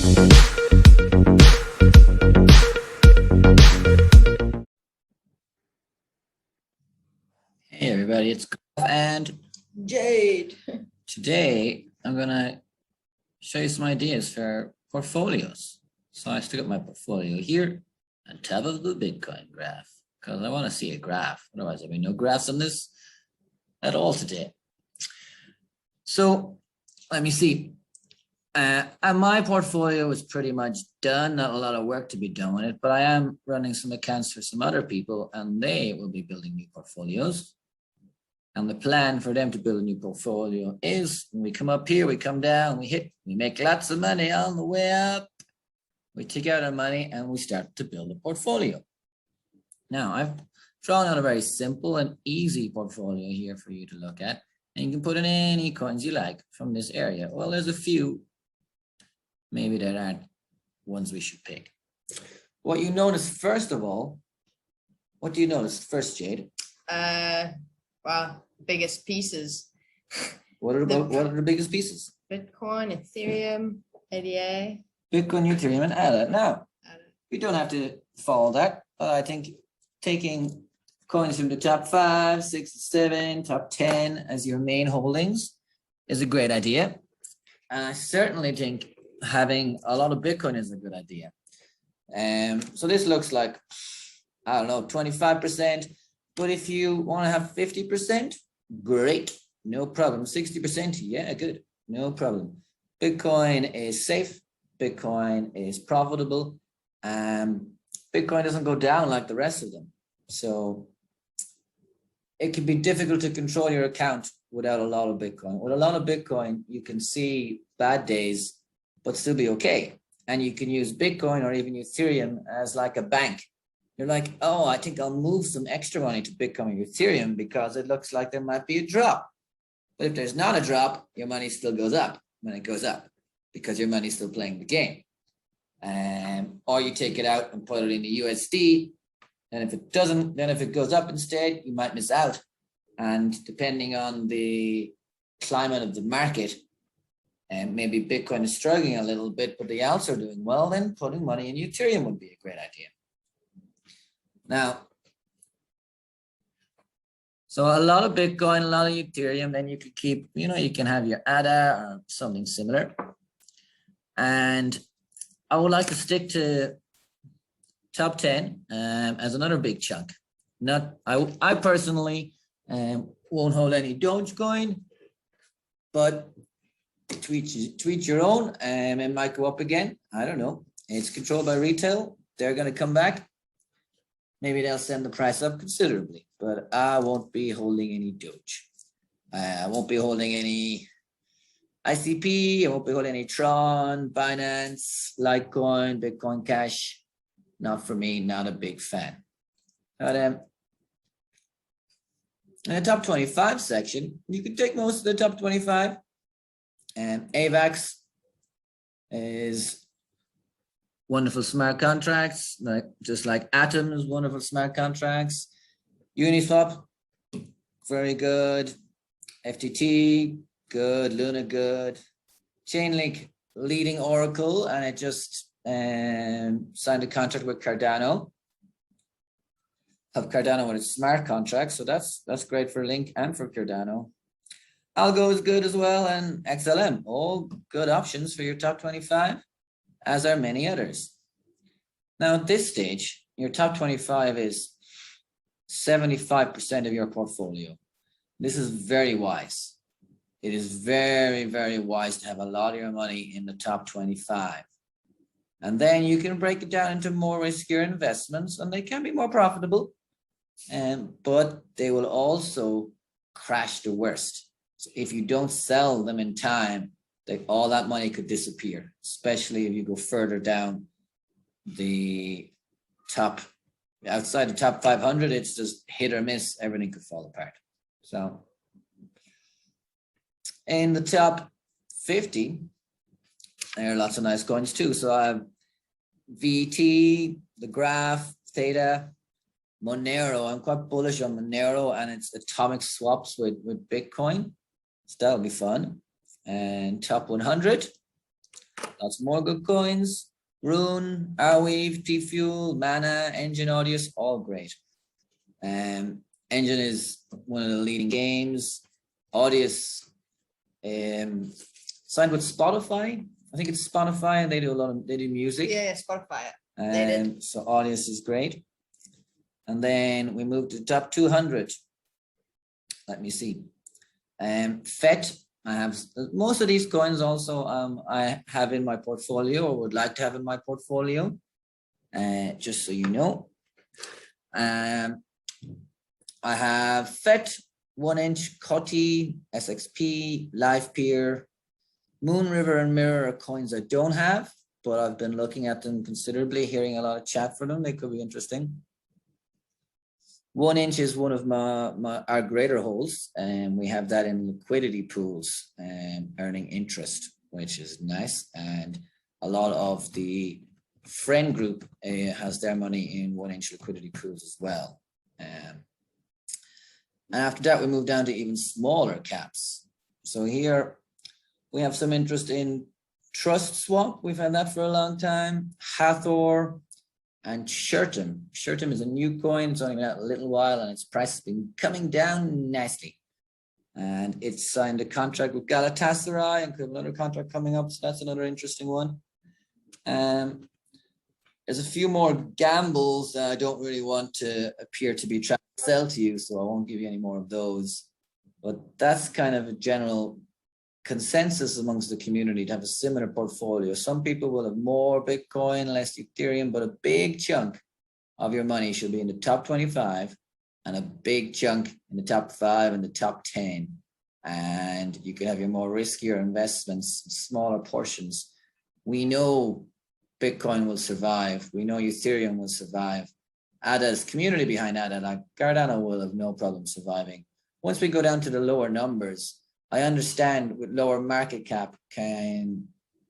Hey everybody, it's Graph and Jade. Today I'm gonna show you some ideas for portfolios. So I stick up my portfolio here on top of the Bitcoin graph because I want to see a graph. Otherwise there'll be no graphs on this at all today. So let me see. And my portfolio is pretty much done. Not a lot of work to be done with it, but I am running some accounts for some other people and they will be building new portfolios. And the plan for them to build a new portfolio is when we come up here, we come down, we make lots of money on the way up. We take out our money and we start to build a portfolio. Now, I've drawn out a very simple and easy portfolio here for you to look at. And you can put in any coins you like from this area. Well, there's a few. Maybe there aren't ones we should pick. What you notice first of all, what do you notice first, Jade? Well, biggest pieces. What are the biggest pieces? Bitcoin, Ethereum, ADA. Bitcoin, Ethereum, and ADA. Now, you don't have to follow that, but I think taking coins from the top 5, 6, 7, top 10 as your main holdings is a great idea. And I certainly think having a lot of Bitcoin is a good idea. So this looks like, I don't know, 25%. But if you want to have 50%, great, no problem. 60%, yeah, good, no problem. Bitcoin is safe. Bitcoin is profitable. Bitcoin doesn't go down like the rest of them. So it can be difficult to control your account without a lot of Bitcoin. With a lot of Bitcoin, you can see bad days, but still be okay. And you can use Bitcoin or even Ethereum as like a bank. You're like, oh, I think I'll move some extra money to Bitcoin or Ethereum because it looks like there might be a drop. But if there's not a drop, your money still goes up when it goes up because your money's still playing the game. Or you take it out and put it in the USD. And if it doesn't, then if it goes up instead, you might miss out. And depending on the climate of the market, and maybe Bitcoin is struggling a little bit, but the alts are doing well, then putting money in Ethereum would be a great idea. Now, so a lot of Bitcoin, a lot of Ethereum, then you could keep, you can have your ADA or something similar. And I would like to stick to top 10 as another big chunk. I personally won't hold any Dogecoin, but tweet your own, it might go up again. I don't know. It's controlled by retail. They're going to come back. Maybe they'll send the price up considerably, but I won't be holding any Doge. I won't be holding any ICP. I won't be holding any Tron, Binance, Litecoin, Bitcoin Cash. Not for me, not a big fan. But in the top 25 section, you can take most of the top 25. And AVAX is wonderful smart contracts, just like Atom is wonderful smart contracts. Uniswap, very good. FTT, good. Luna, good. Chainlink, leading Oracle, and it just signed a contract with Cardano. Have Cardano with its smart contracts, so that's great for Link and for Cardano. Algo is good as well, and XLM, all good options for your top 25, as are many others. Now at this stage, your top 25 is 75% of your portfolio. This is very wise. It is very, very wise to have a lot of your money in the top 25. And then you can break it down into more riskier investments, and they can be more profitable, but they will also crash the worst. So if you don't sell them in time, all that money could disappear, especially if you go further down the top, outside the top 500, it's just hit or miss, everything could fall apart. So in the top 50, there are lots of nice coins too. So I have VT, the Graph, Theta, Monero. I'm quite bullish on Monero and its atomic swaps with Bitcoin. So that'll be fun. And top 100, Lots more good coins. Rune, Arweave, T-Fuel, Mana, Engine, Audius, all great. Engine is one of the leading games. Audius signed with Spotify. I think it's Spotify, and they do music. Yeah, Spotify. They did. So Audius is great. And then we move to the top 200. Let me see. FET, I have most of these coins also I have in my portfolio or would like to have in my portfolio, just so you know. I have FET, 1 inch, Coty, SXP, Live Peer, Moon River and Mirror are coins I don't have, but I've been looking at them considerably, hearing a lot of chat for them. They could be interesting. 1 inch is one of our greater holes, and we have that in liquidity pools and earning interest, which is nice. And a lot of the friend group has their money in 1 inch liquidity pools as well. And after that, we move down to even smaller caps. So here we have some interest in Trust Swap. We've had that for a long time. Hathor and Shirtum. Shirtum is a new coin. It's only been out a little while and its price has been coming down nicely. And it's signed a contract with Galatasaray and could have another contract coming up. So that's another interesting one. There's a few more gambles that I don't really want to appear to be trying to sell to you, so I won't give you any more of those. But that's kind of a general consensus amongst the community to have a similar portfolio. Some people will have more Bitcoin, less Ethereum, but a big chunk of your money should be in the top 25 and a big chunk in the top 5 and the top 10. And you can have your more riskier investments, smaller portions. We know Bitcoin will survive. We know Ethereum will survive. ADA's community behind ADA, like Cardano, will have no problem surviving. Once we go down to the lower numbers, I understand with lower market cap can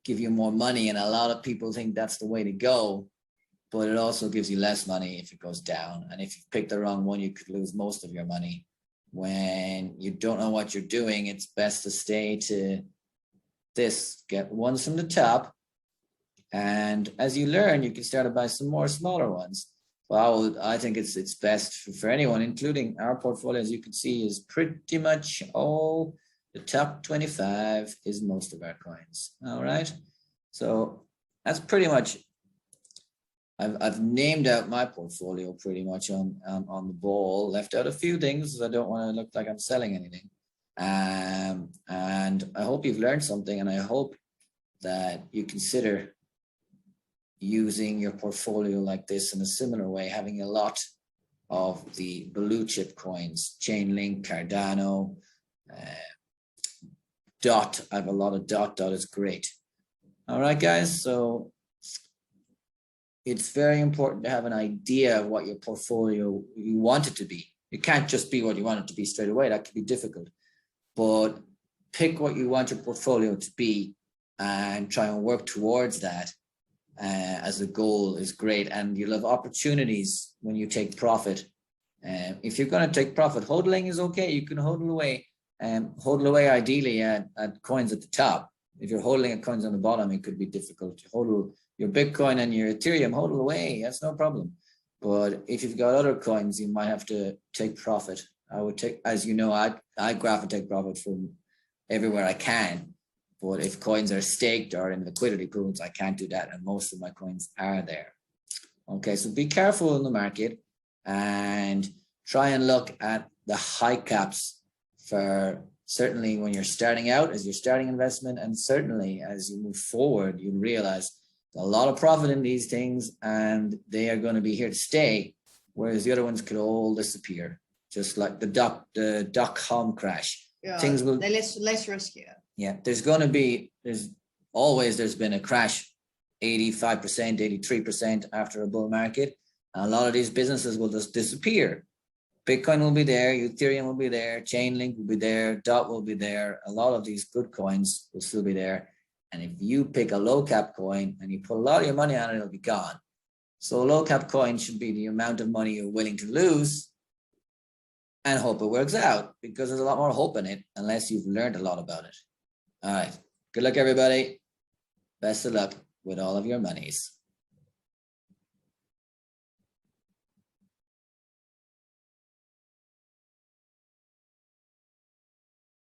give you more money, and a lot of people think that's the way to go, but it also gives you less money if it goes down. And if you pick the wrong one, you could lose most of your money. When you don't know what you're doing, it's best to stay to this, get ones from the top, and as you learn, you can start to buy some more smaller ones. Well, I think it's best for anyone, including our portfolio, as you can see, is pretty much all the top 25 is most of our coins. All right. So that's pretty much, I've named out my portfolio pretty much on the ball, left out a few things. I don't want to look like I'm selling anything. And I hope you've learned something, and I hope that you consider using your portfolio like this in a similar way, having a lot of the blue chip coins, Chainlink, Cardano, DOT. I have a lot of DOT. DOT is great. All right, guys. So it's very important to have an idea of what your portfolio you want it to be. It can't just be what you want it to be straight away. That could be difficult. But pick what you want your portfolio to be and try and work towards that as a goal is great. And you'll have opportunities when you take profit. If you're going to take profit, hodling is okay. You can hodl away. Hodl away ideally at coins at the top. If you're hodling at coins on the bottom, it could be difficult. To hodl your Bitcoin and your Ethereum, hodl away. That's no problem. But if you've got other coins, you might have to take profit. I would take, as you know, I graph and take profit from everywhere I can. But if coins are staked or in liquidity pools, I can't do that. And most of my coins are there. Okay, so be careful in the market and try and look at the high caps for certainly when you're starting out, as your starting investment, and certainly as you move forward, you realize a lot of profit in these things and they are going to be here to stay, whereas the other ones could all disappear, just like the dot-com crash. Yeah, Things will, they're less riskier. yeah, there's been a crash 85%, 83% after a bull market. And a lot of these businesses will just disappear. Bitcoin will be there, Ethereum will be there, Chainlink will be there, DOT will be there. A lot of these good coins will still be there. And if you pick a low cap coin and you put a lot of your money on it, it'll be gone. So a low cap coin should be the amount of money you're willing to lose and hope it works out, because there's a lot more hope in it unless you've learned a lot about it. All right. Good luck, everybody. Best of luck with all of your monies.